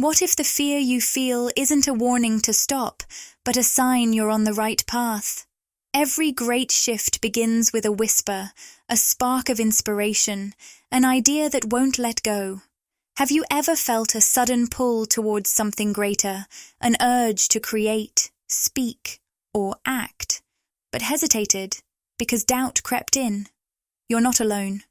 What if the fear you feel isn't a warning to stop, but a sign you're on the right path? Every great shift begins with a whisper, a spark of inspiration, an idea that won't let go. Have you ever felt a sudden pull towards something greater, an urge to create, speak, or act, but hesitated because doubt crept in? You're not alone.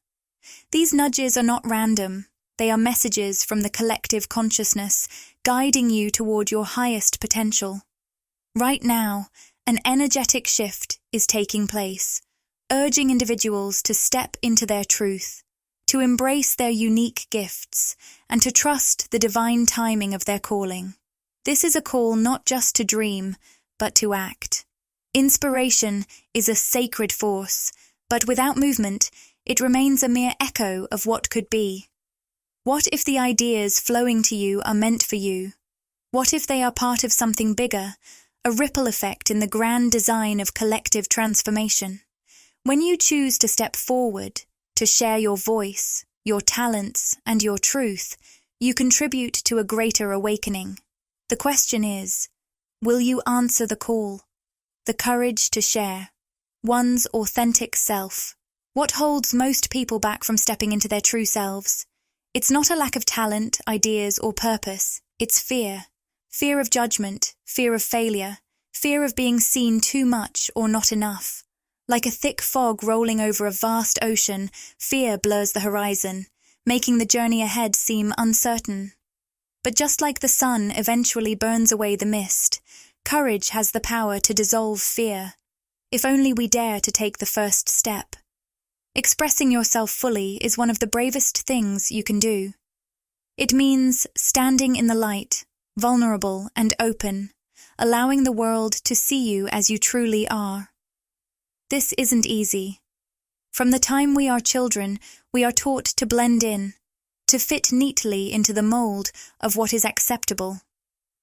These nudges are not random. They are messages from the collective consciousness, guiding you toward your highest potential. Right now, an energetic shift is taking place, urging individuals to step into their truth, to embrace their unique gifts, and to trust the divine timing of their calling. This is a call not just to dream, but to act. Inspiration is a sacred force, but without movement, it remains a mere echo of what could be. What if the ideas flowing to you are meant for you? What if they are part of something bigger, a ripple effect in the grand design of collective transformation? When you choose to step forward, to share your voice, your talents, and your truth, you contribute to a greater awakening. The question is, will you answer the call? The courage to share, one's authentic self. What holds most people back from stepping into their true selves? It's not a lack of talent, ideas, or purpose. It's fear. Fear of judgment, fear of failure, fear of being seen too much or not enough. Like a thick fog rolling over a vast ocean, fear blurs the horizon, making the journey ahead seem uncertain. But just like the sun eventually burns away the mist, courage has the power to dissolve fear, if only we dare to take the first step. Expressing yourself fully is one of the bravest things you can do. It means standing in the light, vulnerable and open, allowing the world to see you as you truly are. This isn't easy. From the time we are children, we are taught to blend in, to fit neatly into the mold of what is acceptable.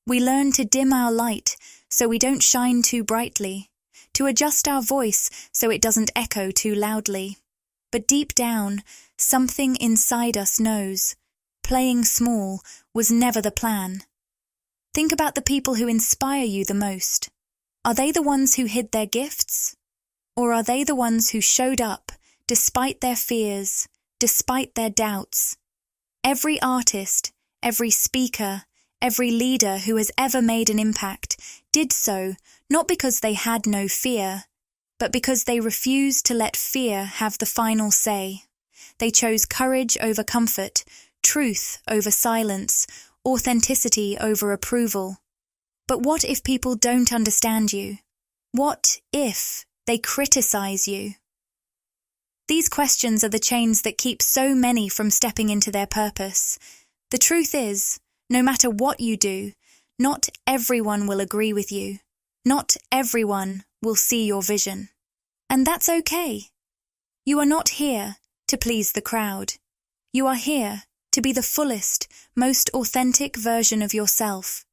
We learn to dim our light so we don't shine too brightly, to adjust our voice so it doesn't echo too loudly. But deep down, something inside us knows, playing small was never the plan. Think about the people who inspire you the most. Are they the ones who hid their gifts? Or are they the ones who showed up, despite their fears, despite their doubts? Every artist, every speaker, every leader who has ever made an impact did so not because they had no fear, but because they refused to let fear have the final say. They chose courage over comfort, truth over silence, authenticity over approval. But what if people don't understand you? What if they criticize you? These questions are the chains that keep so many from stepping into their purpose. The truth is, no matter what you do, not everyone will agree with you. Not everyone will see your vision. And that's okay. You are not here to please the crowd. You are here to be the fullest, most authentic version of yourself.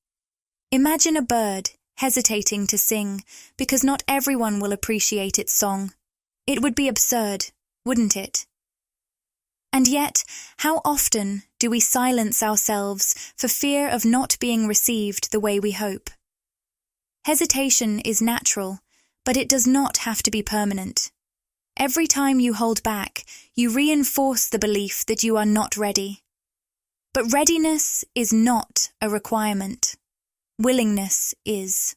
Imagine a bird hesitating to sing because not everyone will appreciate its song. It would be absurd, wouldn't it? And yet, how often do we silence ourselves for fear of not being received the way we hope? Hesitation is natural, but it does not have to be permanent. Every time you hold back, you reinforce the belief that you are not ready. But readiness is not a requirement. Willingness is.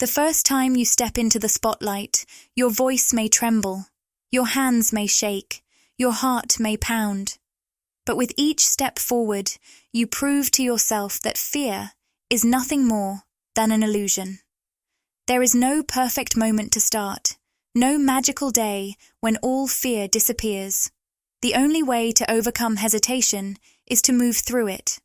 The first time you step into the spotlight, your voice may tremble, your hands may shake, your heart may pound. But with each step forward, you prove to yourself that fear is nothing more than an illusion. There is no perfect moment to start, no magical day when all fear disappears. The only way to overcome hesitation is to move through it.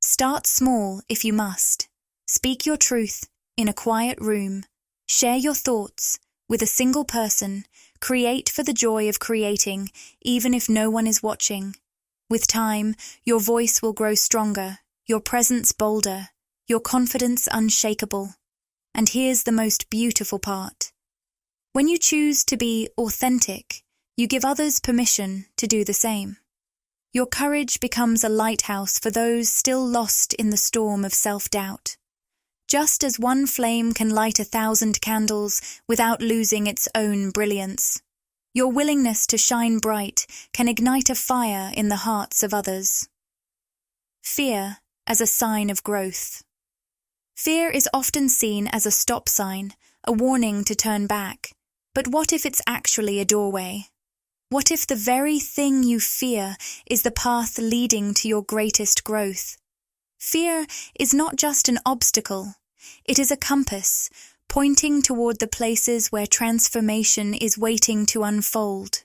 Start small if you must. Speak your truth in a quiet room. Share your thoughts with a single person. Create for the joy of creating, even if no one is watching. With time, your voice will grow stronger, your presence bolder, your confidence unshakable. And here's the most beautiful part. When you choose to be authentic, you give others permission to do the same. Your courage becomes a lighthouse for those still lost in the storm of self-doubt. Just as one flame can light 1,000 candles without losing its own brilliance, your willingness to shine bright can ignite a fire in the hearts of others. Fear as a sign of growth. Fear is often seen as a stop sign, a warning to turn back. But what if it's actually a doorway? What if the very thing you fear is the path leading to your greatest growth? Fear is not just an obstacle. It is a compass, pointing toward the places where transformation is waiting to unfold.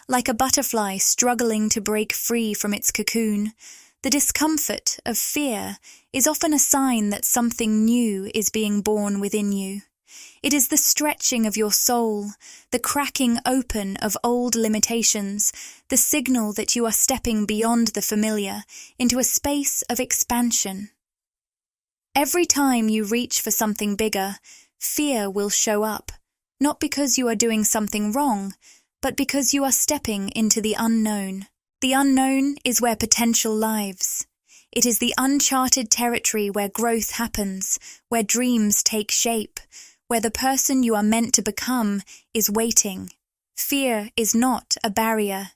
Like a butterfly struggling to break free from its cocoon, the discomfort of fear is often a sign that something new is being born within you. It is the stretching of your soul, the cracking open of old limitations, the signal that you are stepping beyond the familiar into a space of expansion. Every time you reach for something bigger, fear will show up, not because you are doing something wrong, but because you are stepping into the unknown. The unknown is where potential lives. It is the uncharted territory where growth happens, where dreams take shape, where the person you are meant to become is waiting. Fear is not a barrier.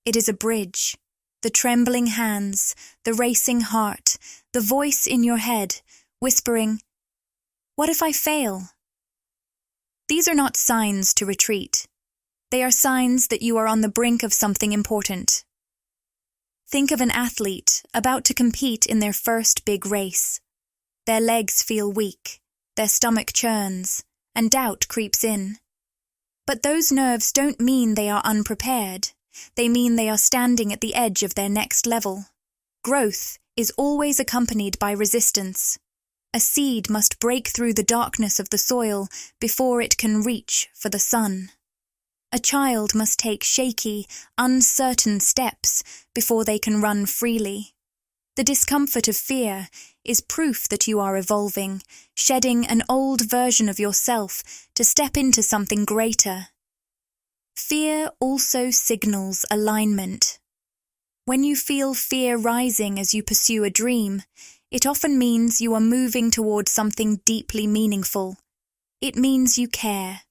It is a bridge. The trembling hands, the racing heart, the voice in your head, whispering, "What if I fail?" These are not signs to retreat. They are signs that you are on the brink of something important. Think of an athlete about to compete in their first big race. Their legs feel weak, their stomach churns, and doubt creeps in. But those nerves don't mean they are unprepared. They mean they are standing at the edge of their next level. Growth is always accompanied by resistance. A seed must break through the darkness of the soil before it can reach for the sun. A child must take shaky, uncertain steps before they can run freely. The discomfort of fear is proof that you are evolving, shedding an old version of yourself to step into something greater. Fear also signals alignment. When you feel fear rising as you pursue a dream, it often means you are moving towards something deeply meaningful. It means you care.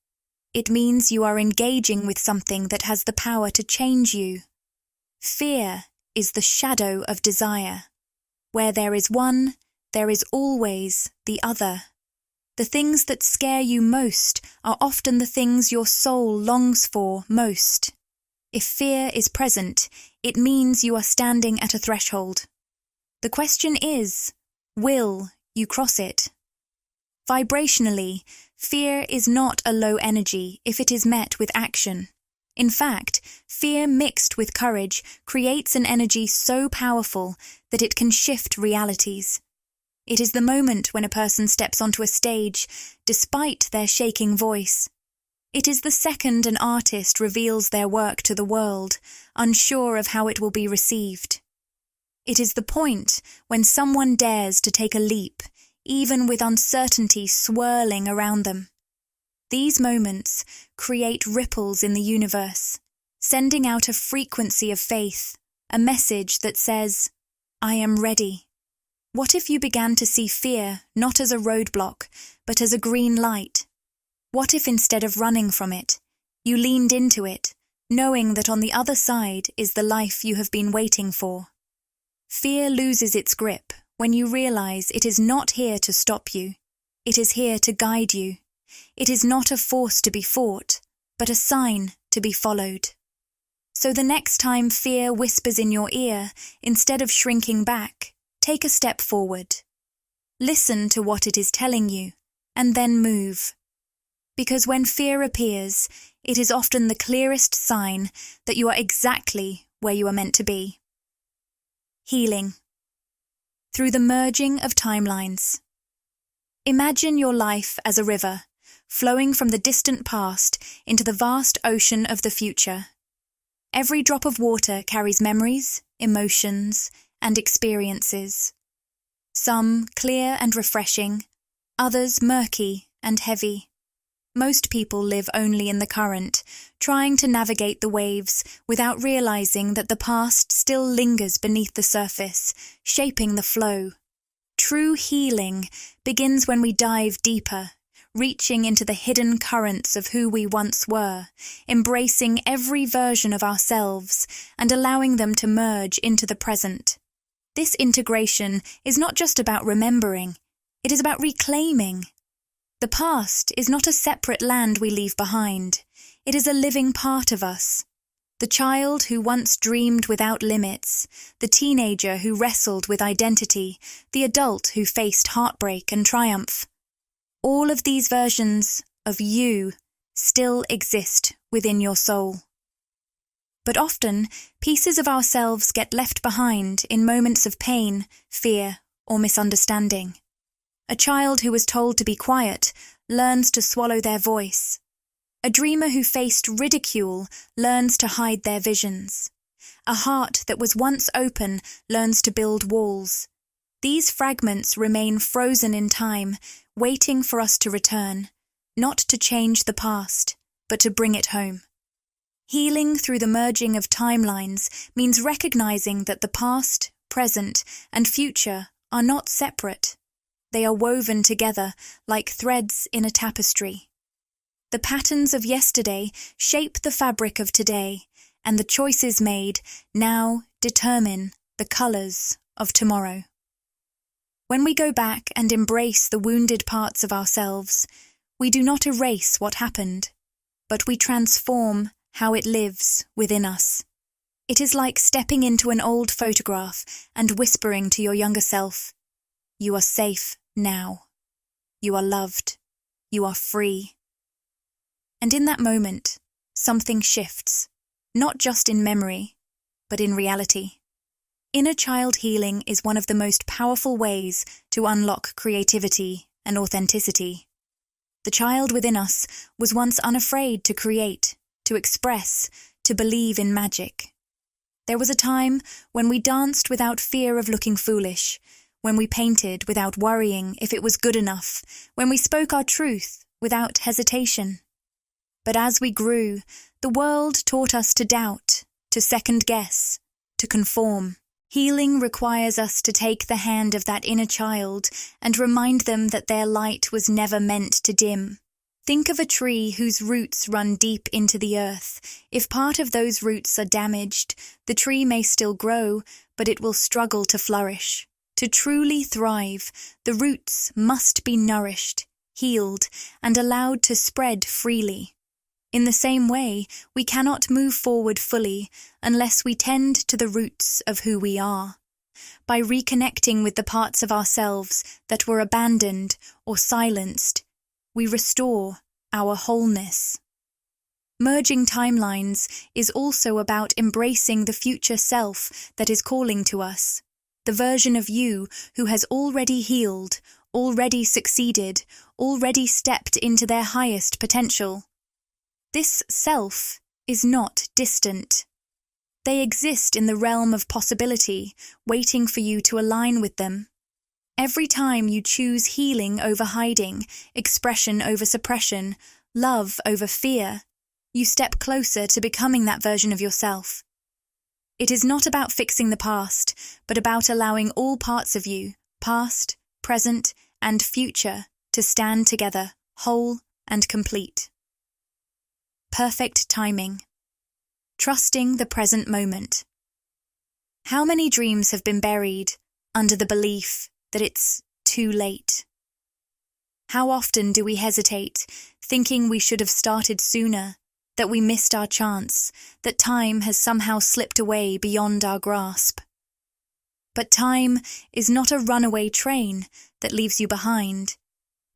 It means you are engaging with something that has the power to change you. Fear is the shadow of desire. Where there is one, there is always the other. The things that scare you most are often the things your soul longs for most. If fear is present, it means you are standing at a threshold. The question is, will you cross it? Vibrationally, fear is not a low energy if it is met with action. In fact, fear mixed with courage creates an energy so powerful that it can shift realities. It is the moment when a person steps onto a stage, despite their shaking voice. It is the second an artist reveals their work to the world, unsure of how it will be received. It is the point when someone dares to take a leap, even with uncertainty swirling around them. These moments create ripples in the universe, sending out a frequency of faith, a message that says, "I am ready." What if you began to see fear not as a roadblock, but as a green light? What if instead of running from it, you leaned into it, knowing that on the other side is the life you have been waiting for? Fear loses its grip when you realize it is not here to stop you. It is here to guide you. It is not a force to be fought, but a sign to be followed. So the next time fear whispers in your ear, instead of shrinking back, take a step forward. Listen to what it is telling you, and then move. Because when fear appears, it is often the clearest sign that you are exactly where you are meant to be. Healing. Through the merging of timelines. Imagine your life as a river, flowing from the distant past into the vast ocean of the future. Every drop of water carries memories, emotions, and experiences. Some clear and refreshing, others murky and heavy. Most people live only in the current, trying to navigate the waves without realizing that the past still lingers beneath the surface, shaping the flow. True healing begins when we dive deeper, reaching into the hidden currents of who we once were, embracing every version of ourselves and allowing them to merge into the present. This integration is not just about remembering, it is about reclaiming. The past is not a separate land we leave behind. It is a living part of us. The child who once dreamed without limits, the teenager who wrestled with identity, the adult who faced heartbreak and triumph. All of these versions of you still exist within your soul. But often, pieces of ourselves get left behind in moments of pain, fear, or misunderstanding. A child who was told to be quiet learns to swallow their voice. A dreamer who faced ridicule learns to hide their visions. A heart that was once open learns to build walls. These fragments remain frozen in time, waiting for us to return, not to change the past, but to bring it home. Healing through the merging of timelines means recognizing that the past, present, and future are not separate. They are woven together like threads in a tapestry. The patterns of yesterday shape the fabric of today, and the choices made now determine the colors of tomorrow. When we go back and embrace the wounded parts of ourselves, we do not erase what happened, but we transform how it lives within us. It is like stepping into an old photograph and whispering to your younger self, "You are safe now. You are loved. You are free." And in that moment, something shifts, not just in memory, but in reality. Inner child healing is one of the most powerful ways to unlock creativity and authenticity. The child within us was once unafraid to create, to express, to believe in magic. There was a time when we danced without fear of looking foolish, when we painted without worrying if it was good enough, when we spoke our truth without hesitation. But as we grew, the world taught us to doubt, to second-guess, to conform. Healing requires us to take the hand of that inner child and remind them that their light was never meant to dim. Think of a tree whose roots run deep into the earth. If part of those roots are damaged, the tree may still grow, but it will struggle to flourish. To truly thrive, the roots must be nourished, healed, and allowed to spread freely. In the same way, we cannot move forward fully unless we tend to the roots of who we are. By reconnecting with the parts of ourselves that were abandoned or silenced, we restore our wholeness. Merging timelines is also about embracing the future self that is calling to us, the version of you who has already healed, already succeeded, already stepped into their highest potential. This self is not distant. They exist in the realm of possibility, waiting for you to align with them. Every time you choose healing over hiding, expression over suppression, love over fear, you step closer to becoming that version of yourself. It is not about fixing the past, but about allowing all parts of you, past, present, and future, to stand together, whole and complete. Perfect timing. Trusting the present moment. How many dreams have been buried under the belief that it's too late? How often do we hesitate, thinking we should have started sooner, that we missed our chance, that time has somehow slipped away beyond our grasp? But time is not a runaway train that leaves you behind.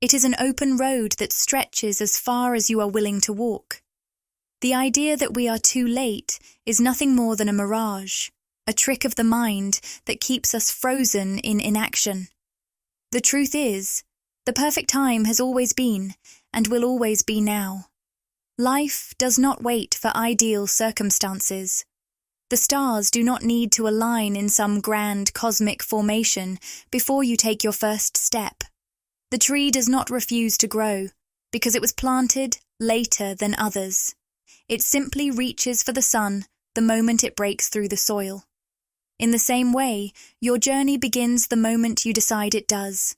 It is an open road that stretches as far as you are willing to walk. The idea that we are too late is nothing more than a mirage, a trick of the mind that keeps us frozen in inaction. The truth is, the perfect time has always been, and will always be now. Life does not wait for ideal circumstances. The stars do not need to align in some grand cosmic formation before you take your first step. The tree does not refuse to grow, because it was planted later than others. It simply reaches for the sun the moment it breaks through the soil. In the same way, your journey begins the moment you decide it does.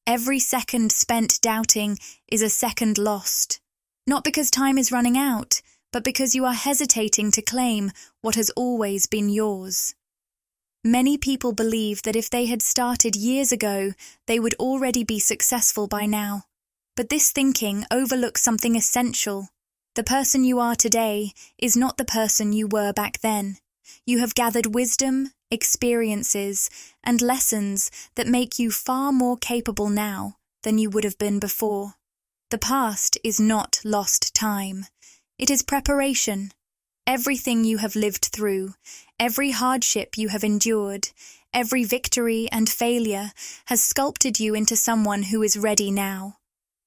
Every second spent doubting is a second lost, not because time is running out, but because you are hesitating to claim what has always been yours. Many people believe that if they had started years ago, they would already be successful by now. But this thinking overlooks something essential. The person you are today is not the person you were back then. You have gathered wisdom, experiences, and lessons that make you far more capable now than you would have been before. The past is not lost time. It is preparation. Everything you have lived through, every hardship you have endured, every victory and failure has sculpted you into someone who is ready now.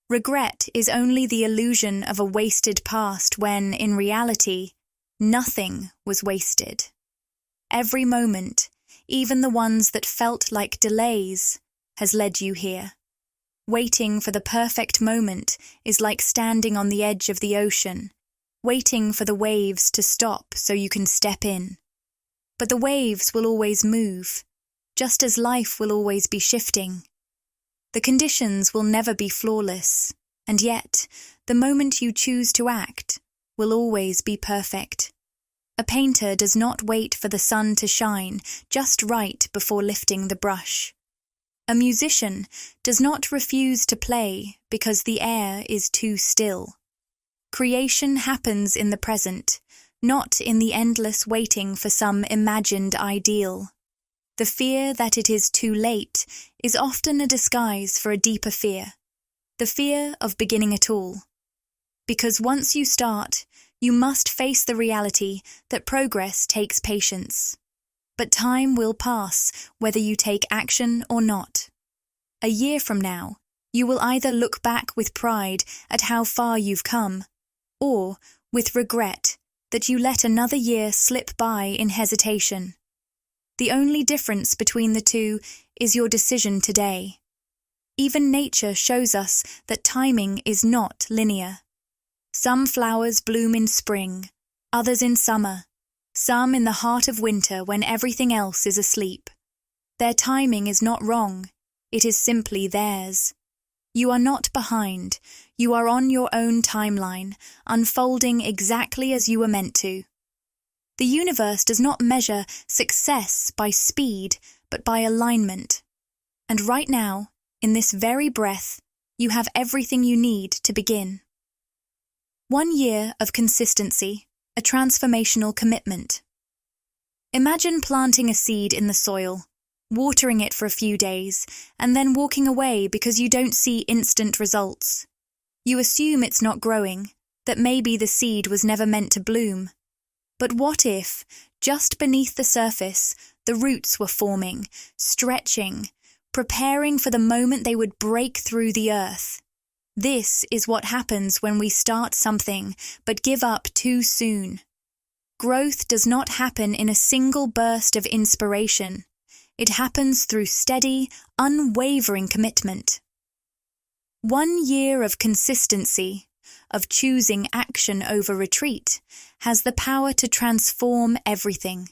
Regret is only the illusion of a wasted past when, in reality, nothing was wasted. Every moment, even the ones that felt like delays, has led you here. Waiting for the perfect moment is like standing on the edge of the ocean, waiting for the waves to stop so you can step in. But the waves will always move, just as life will always be shifting. The conditions will never be flawless, and yet, the moment you choose to act will always be perfect. A painter does not wait for the sun to shine just right before lifting the brush. A musician does not refuse to play because the air is too still. Creation happens in the present, not in the endless waiting for some imagined ideal. The fear that it is too late is often a disguise for a deeper fear, the fear of beginning at all. Because once you start, you must face the reality that progress takes patience. But time will pass whether you take action or not. A year from now, you will either look back with pride at how far you've come, or with regret that you let another year slip by in hesitation. The only difference between the two is your decision today. Even nature shows us that timing is not linear. Some flowers bloom in spring, others in summer, some in the heart of winter when everything else is asleep. Their timing is not wrong, it is simply theirs. You are not behind, you are on your own timeline, unfolding exactly as you were meant to. The universe does not measure success by speed, but by alignment. And right now, in this very breath, you have everything you need to begin. 1 year of consistency, a transformational commitment. Imagine planting a seed in the soil, watering it for a few days, and then walking away because you don't see instant results. You assume it's not growing, that maybe the seed was never meant to bloom. But what if, just beneath the surface, the roots were forming, stretching, preparing for the moment they would break through the earth? This is what happens when we start something but give up too soon. Growth does not happen in a single burst of inspiration. It happens through steady, unwavering commitment. 1 year of consistency, of choosing action over retreat, has the power to transform everything.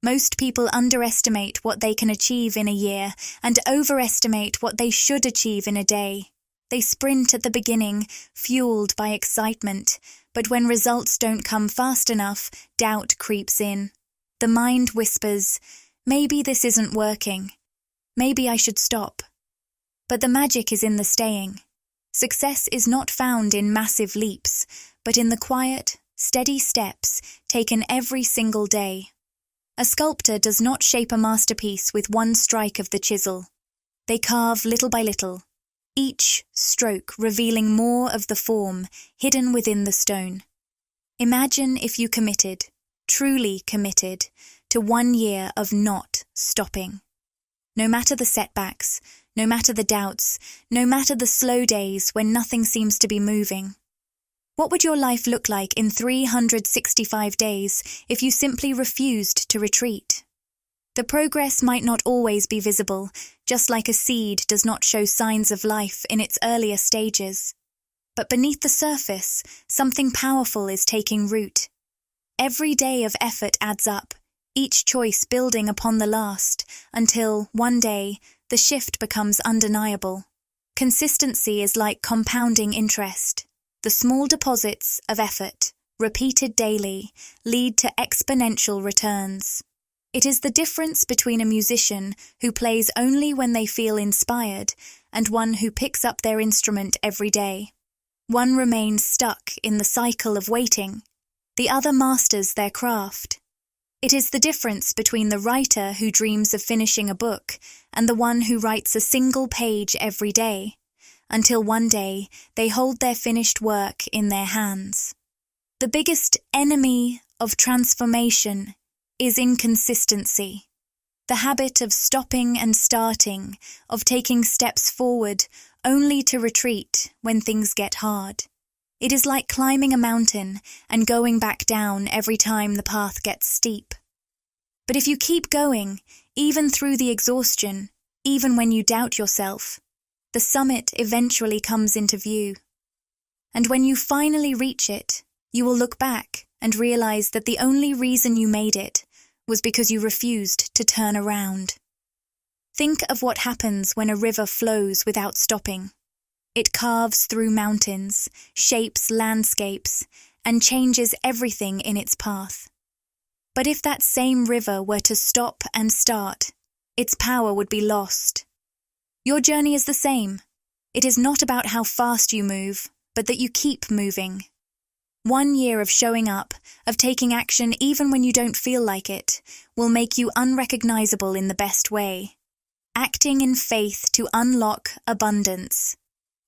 Most people underestimate what they can achieve in a year and overestimate what they should achieve in a day. They sprint at the beginning, fueled by excitement, but when results don't come fast enough, doubt creeps in. The mind whispers, maybe this isn't working. Maybe I should stop. But the magic is in the staying. Success is not found in massive leaps, but in the quiet, steady steps taken every single day. A sculptor does not shape a masterpiece with one strike of the chisel. They carve little by little, each stroke revealing more of the form hidden within the stone. Imagine if you committed, truly committed, to 1 year of not stopping. No matter the setbacks, no matter the doubts, no matter the slow days when nothing seems to be moving. What would your life look like in 365 days if you simply refused to retreat? The progress might not always be visible, just like a seed does not show signs of life in its earlier stages. but beneath the surface, something powerful is taking root. Every day of effort adds up, each choice building upon the last, until, one day, the shift becomes undeniable. Consistency is like compounding interest. The small deposits of effort, repeated daily, lead to exponential returns. It is the difference between a musician who plays only when they feel inspired and one who picks up their instrument every day. One remains stuck in the cycle of waiting. The other masters their craft. It is the difference between the writer who dreams of finishing a book and the one who writes a single page every day, until one day they hold their finished work in their hands. The biggest enemy of transformation is inconsistency. The habit of stopping and starting, of taking steps forward only to retreat when things get hard. It is like climbing a mountain and going back down every time the path gets steep. But if you keep going, even through the exhaustion, even when you doubt yourself, the summit eventually comes into view. And when you finally reach it, you will look back and realize that the only reason you made it was because you refused to turn around. Think of what happens when a river flows without stopping. It carves through mountains, shapes landscapes, and changes everything in its path. But if that same river were to stop and start, its power would be lost. Your journey is the same. It is not about how fast you move, but that you keep moving. 1 year of showing up, of taking action even when you don't feel like it, will make you unrecognizable in the best way. Acting in faith to unlock abundance.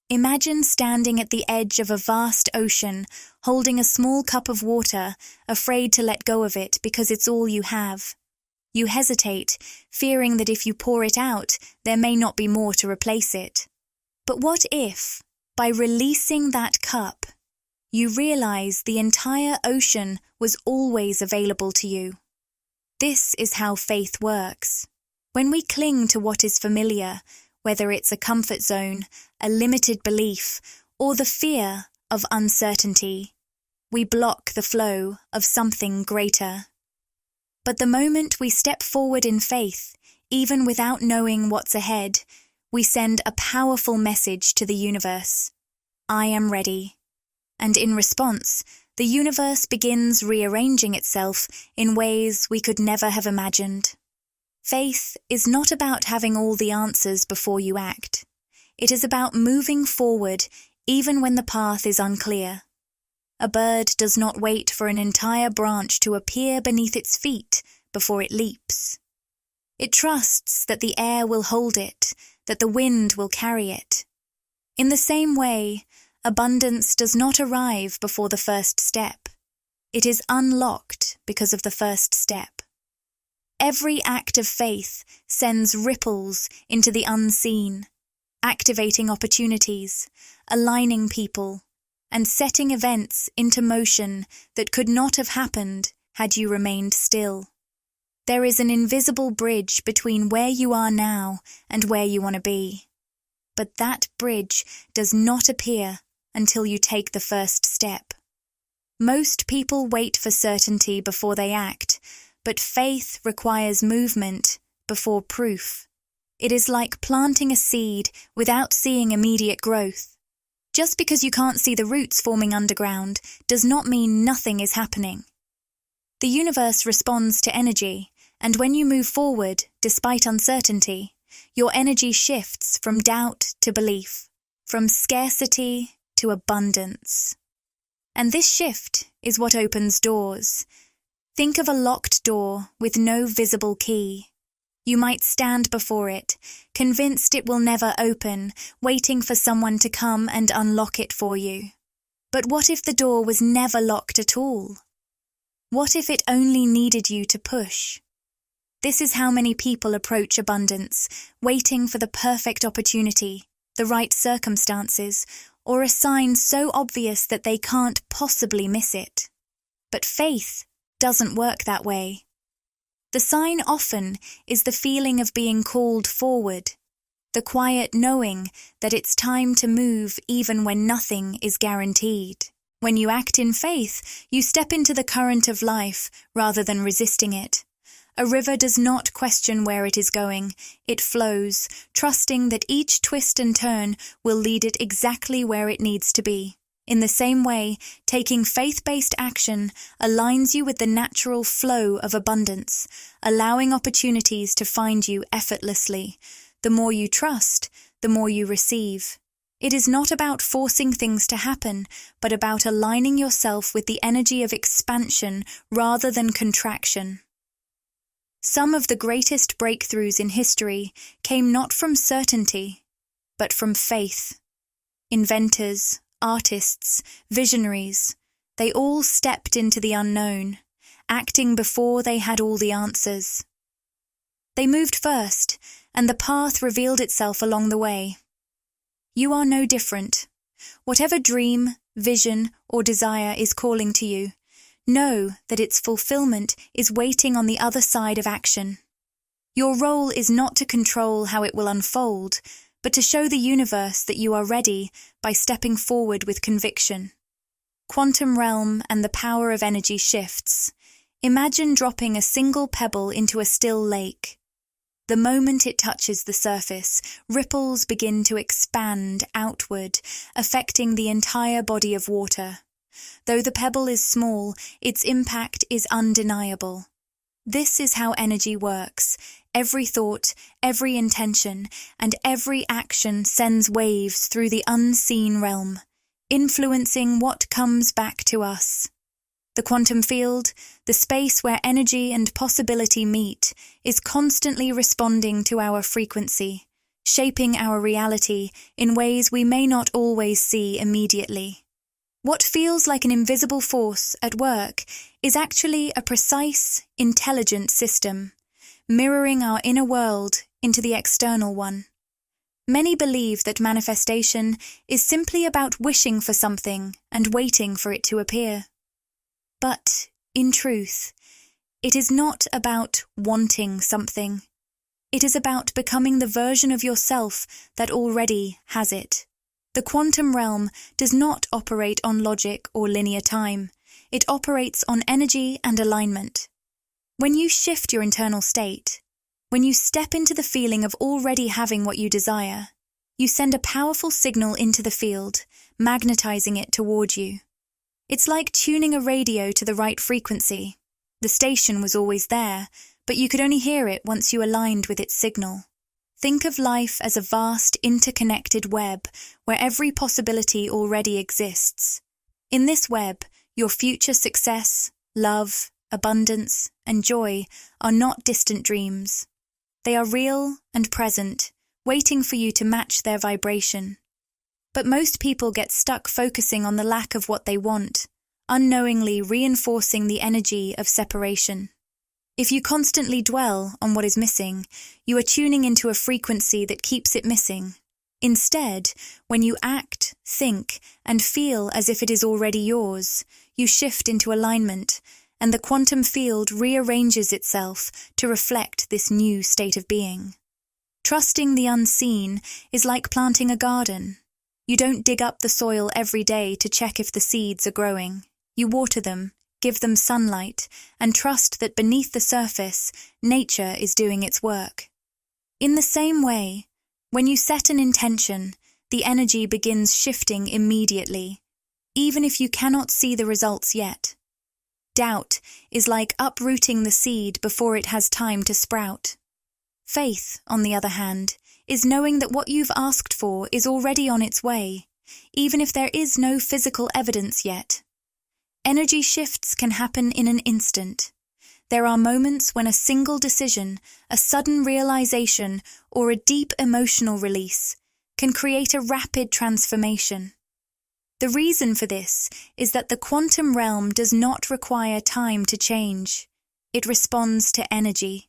Imagine standing at the edge of a vast ocean, holding a small cup of water, afraid to let go of it because it's all you have. You hesitate, fearing that if you pour it out, there may not be more to replace it. But what if, by releasing that cup, you realize the entire ocean was always available to you? This is how faith works. When we cling to what is familiar, whether it's a comfort zone, a limited belief, or the fear of uncertainty, we block the flow of something greater. But the moment we step forward in faith, even without knowing what's ahead, we send a powerful message to the universe. I am ready. And in response, the universe begins rearranging itself in ways we could never have imagined. Faith is not about having all the answers before you act. It is about moving forward even when the path is unclear. A bird does not wait for an entire branch to appear beneath its feet before it leaps. It trusts that the air will hold it, that the wind will carry it. In the same way, abundance does not arrive before the first step. It is unlocked because of the first step. Every act of faith sends ripples into the unseen, activating opportunities, aligning people, and setting events into motion that could not have happened had you remained still. There is an invisible bridge between where you are now and where you want to be. But that bridge does not appear until you take the first step. Most people wait for certainty before they act, but faith requires movement before proof. It is like planting a seed without seeing immediate growth. Just because you can't see the roots forming underground does not mean nothing is happening. The universe responds to energy, and when you move forward, despite uncertainty, your energy shifts from doubt to belief, from scarcity to abundance. And this shift is what opens doors. Think of a locked door with no visible key. You might stand before it, convinced it will never open, waiting for someone to come and unlock it for you. But what if the door was never locked at all? What if it only needed you to push? This is how many people approach abundance, waiting for the perfect opportunity, the right circumstances, or a sign so obvious that they can't possibly miss it. But faith doesn't work that way. The sign often is the feeling of being called forward. the quiet knowing that it's time to move even when nothing is guaranteed. When you act in faith, you step into the current of life rather than resisting it. A river does not question where it is going. It flows, trusting that each twist and turn will lead it exactly where it needs to be. In the same way, taking faith-based action aligns you with the natural flow of abundance, allowing opportunities to find you effortlessly. The more you trust, the more you receive. It is not about forcing things to happen, but about aligning yourself with the energy of expansion rather than contraction. Some of the greatest breakthroughs in history came not from certainty, but from faith. Inventors, artists, visionaries, they all stepped into the unknown, acting before they had all the answers. They moved first, and the path revealed itself along the way. You are no different. Whatever dream, vision, or desire is calling to you, know that its fulfillment is waiting on the other side of action. Your role is not to control how it will unfold, but to show the universe that you are ready by stepping forward with conviction. Quantum realm and the power of energy shifts. Imagine dropping a single pebble into a still lake. The moment it touches the surface, ripples begin to expand outward, affecting the entire body of water. Though the pebble is small, its impact is undeniable. This is how energy works. Every thought, every intention, and every action sends waves through the unseen realm, influencing what comes back to us. The quantum field, the space where energy and possibility meet, is constantly responding to our frequency, shaping our reality in ways we may not always see immediately. What feels like an invisible force at work is actually a precise, intelligent system, mirroring our inner world into the external one. Many believe that manifestation is simply about wishing for something and waiting for it to appear. But, in truth, it is not about wanting something. It is about becoming the version of yourself that already has it. The quantum realm does not operate on logic or linear time. It operates on energy and alignment. When you shift your internal state, when you step into the feeling of already having what you desire, you send a powerful signal into the field, magnetizing it toward you. It's like tuning a radio to the right frequency. The station was always there, but you could only hear it once you aligned with its signal. Think of life as a vast, interconnected web where every possibility already exists. In this web, your future success, love, abundance, and joy are not distant dreams. They are real and present, waiting for you to match their vibration. But most people get stuck focusing on the lack of what they want, unknowingly reinforcing the energy of separation. If you constantly dwell on what is missing, you are tuning into a frequency that keeps it missing. Instead, when you act, think, and feel as if it is already yours, you shift into alignment, and the quantum field rearranges itself to reflect this new state of being. Trusting the unseen is like planting a garden. You don't dig up the soil every day to check if the seeds are growing. You water them, give them sunlight, and trust that beneath the surface, nature is doing its work. In the same way, when you set an intention, the energy begins shifting immediately, even if you cannot see the results yet. Doubt is like uprooting the seed before it has time to sprout. Faith, on the other hand, is knowing that what you've asked for is already on its way, even if there is no physical evidence yet. Energy shifts can happen in an instant. There are moments when a single decision, a sudden realization, or a deep emotional release can create a rapid transformation. The reason for this is that the quantum realm does not require time to change. It responds to energy.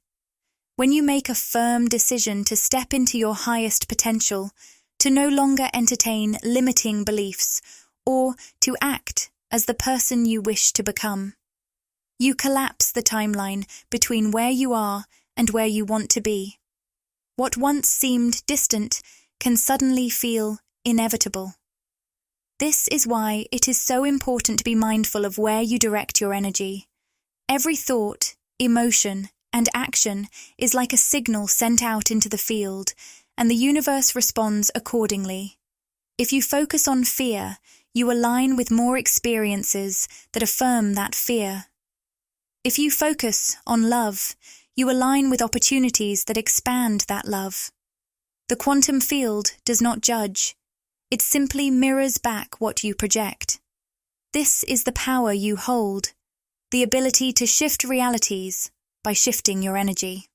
When you make a firm decision to step into your highest potential, to no longer entertain limiting beliefs, or to act as the person you wish to become, you collapse the timeline between where you are and where you want to be. What once seemed distant can suddenly feel inevitable. This is why it is so important to be mindful of where you direct your energy. Every thought, emotion, and action is like a signal sent out into the field, and the universe responds accordingly. If you focus on fear, you align with more experiences that affirm that fear. If you focus on love, you align with opportunities that expand that love. The quantum field does not judge. It simply mirrors back what you project. This is the power you hold, the ability to shift realities by shifting your energy.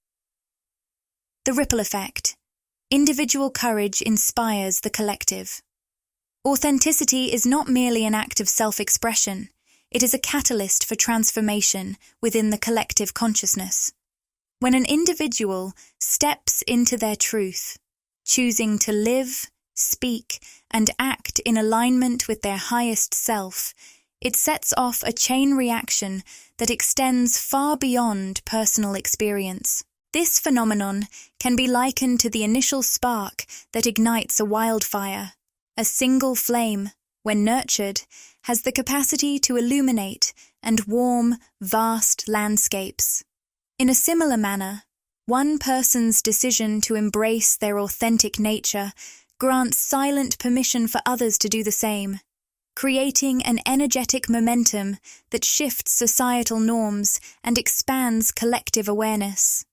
The ripple effect. Individual courage inspires the collective. Authenticity is not merely an act of self-expression, it is a catalyst for transformation within the collective consciousness. When an individual steps into their truth, choosing to live, speak, and act in alignment with their highest self, it sets off a chain reaction that extends far beyond personal experience. This phenomenon can be likened to the initial spark that ignites a wildfire. A single flame, when nurtured, has the capacity to illuminate and warm vast landscapes. In a similar manner, one person's decision to embrace their authentic nature grants silent permission for others to do the same, creating an energetic momentum that shifts societal norms and expands collective awareness.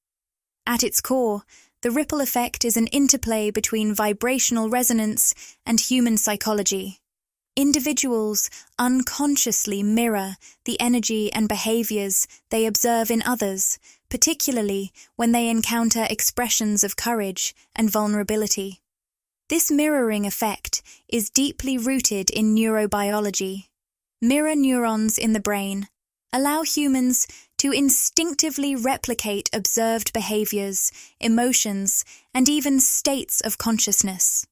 At its core, the ripple effect is an interplay between vibrational resonance and human psychology. Individuals unconsciously mirror the energy and behaviors they observe in others, particularly when they encounter expressions of courage and vulnerability. This mirroring effect is deeply rooted in neurobiology. Mirror neurons in the brain allow humans to instinctively replicate observed behaviors, emotions, and even states of consciousness.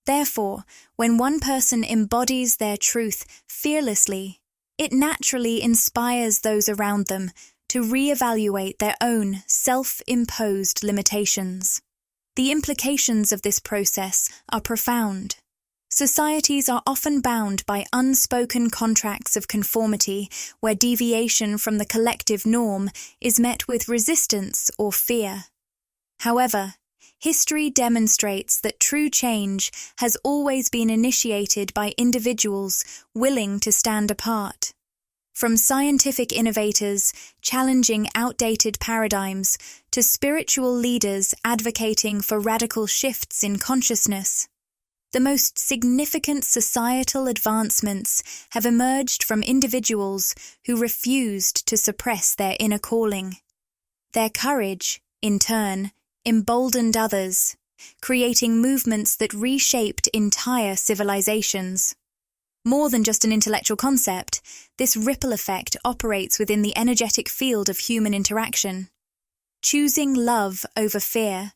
Therefore, when one person embodies their truth fearlessly, it naturally inspires those around them to reevaluate their own self-imposed limitations. The implications of this process are profound. Societies are often bound by unspoken contracts of conformity where deviation from the collective norm is met with resistance or fear. However, history demonstrates that true change has always been initiated by individuals willing to stand apart. From scientific innovators challenging outdated paradigms to spiritual leaders advocating for radical shifts in consciousness, the most significant societal advancements have emerged from individuals who refused to suppress their inner calling. Their courage, in turn, emboldened others, creating movements that reshaped entire civilizations. More than just an intellectual concept, this ripple effect operates within the energetic field of human interaction. Choosing love over fear,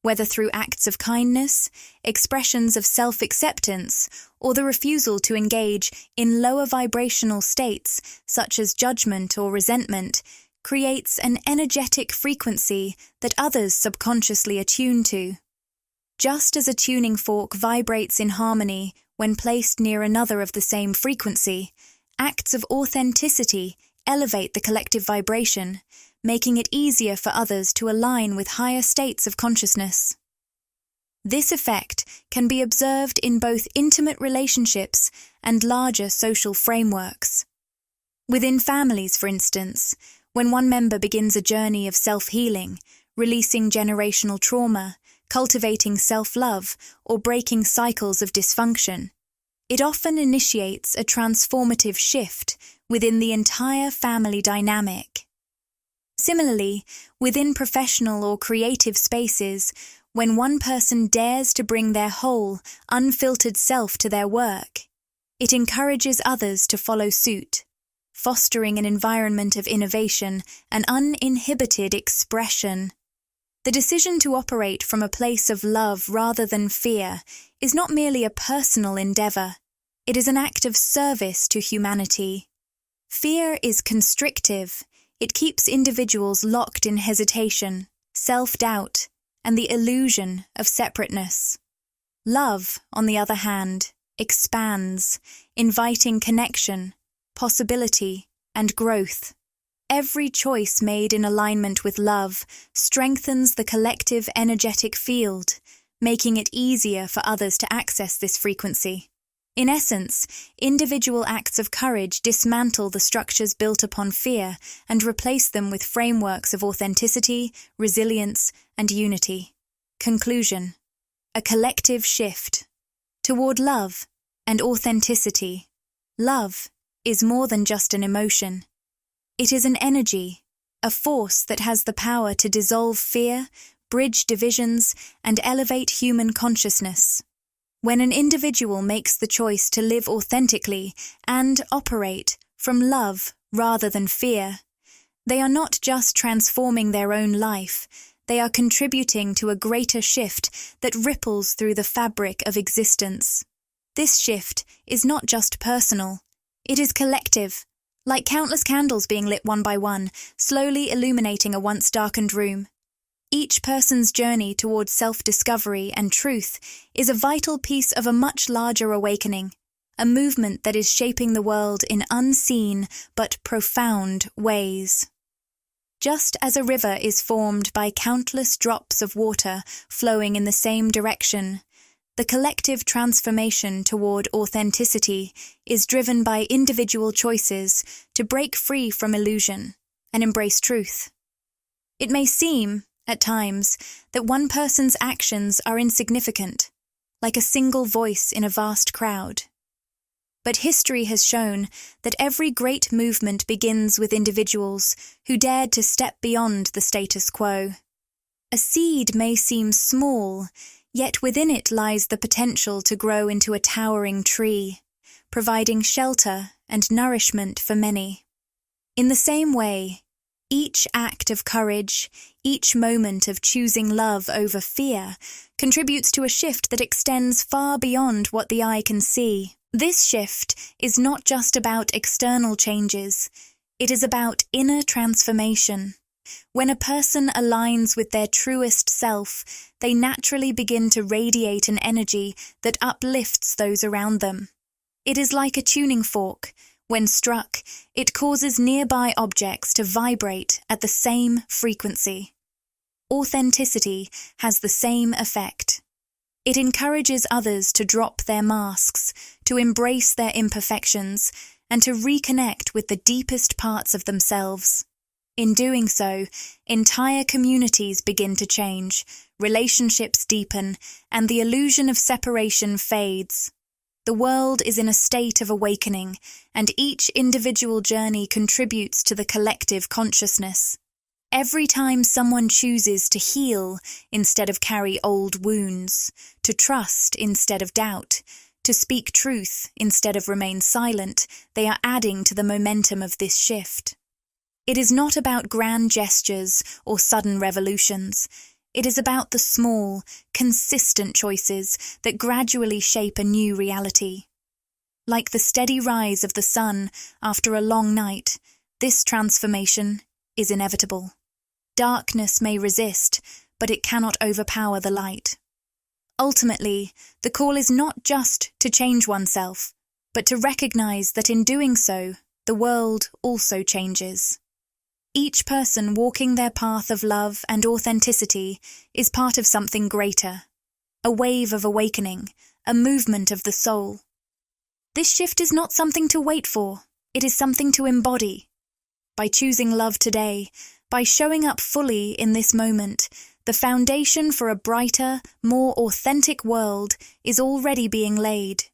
whether through acts of kindness, expressions of self-acceptance, or the refusal to engage in lower vibrational states such as judgment or resentment, creates an energetic frequency that others subconsciously attune to. Just as a tuning fork vibrates in harmony when placed near another of the same frequency, acts of authenticity elevate the collective vibration, making it easier for others to align with higher states of consciousness. This effect can be observed in both intimate relationships and larger social frameworks. Within families, for instance, when one member begins a journey of self-healing, releasing generational trauma, cultivating self-love, or breaking cycles of dysfunction, it often initiates a transformative shift within the entire family dynamic. Similarly, within professional or creative spaces, when one person dares to bring their whole, unfiltered self to their work, it encourages others to follow suit, fostering an environment of innovation and uninhibited expression. The decision to operate from a place of love rather than fear is not merely a personal endeavor. It is an act of service to humanity. Fear is constrictive. It keeps individuals locked in hesitation, self-doubt, and the illusion of separateness. Love, on the other hand, expands, inviting connection, possibility, and growth. Every choice made in alignment with love strengthens the collective energetic field, making it easier for others to access this frequency. In essence, individual acts of courage dismantle the structures built upon fear and replace them with frameworks of authenticity, resilience, and unity. Conclusion: a collective shift toward love and authenticity. Love is more than just an emotion. It is an energy, a force that has the power to dissolve fear, bridge divisions, and elevate human consciousness. When an individual makes the choice to live authentically and operate from love rather than fear, they are not just transforming their own life, they are contributing to a greater shift that ripples through the fabric of existence. This shift is not just personal, it is collective, like countless candles being lit one by one, slowly illuminating a once darkened room. Each person's journey towards self-discovery and truth is a vital piece of a much larger awakening, a movement that is shaping the world in unseen but profound ways. Just as a river is formed by countless drops of water flowing in the same direction, the collective transformation toward authenticity is driven by individual choices to break free from illusion and embrace truth. It may seem, at times, that one person's actions are insignificant, like a single voice in a vast crowd. But history has shown that every great movement begins with individuals who dared to step beyond the status quo. A seed may seem small, yet within it lies the potential to grow into a towering tree, providing shelter and nourishment for many. In the same way, each act of courage, each moment of choosing love over fear, contributes to a shift that extends far beyond what the eye can see. This shift is not just about external changes, it is about inner transformation. When a person aligns with their truest self, they naturally begin to radiate an energy that uplifts those around them. It is like a tuning fork. When struck, it causes nearby objects to vibrate at the same frequency. Authenticity has the same effect. It encourages others to drop their masks, to embrace their imperfections, and to reconnect with the deepest parts of themselves. In doing so, entire communities begin to change, relationships deepen, and the illusion of separation fades. The world is in a state of awakening, and each individual journey contributes to the collective consciousness. Every time someone chooses to heal instead of carry old wounds, to trust instead of doubt, to speak truth instead of remain silent, they are adding to the momentum of this shift. It is not about grand gestures or sudden revolutions. It is about the small, consistent choices that gradually shape a new reality. Like the steady rise of the sun after a long night, this transformation is inevitable. Darkness may resist, but it cannot overpower the light. Ultimately, the call is not just to change oneself, but to recognize that in doing so, the world also changes. Each person walking their path of love and authenticity is part of something greater, a wave of awakening, a movement of the soul. This shift is not something to wait for, it is something to embody. By choosing love today, by showing up fully in this moment, the foundation for a brighter, more authentic world is already being laid.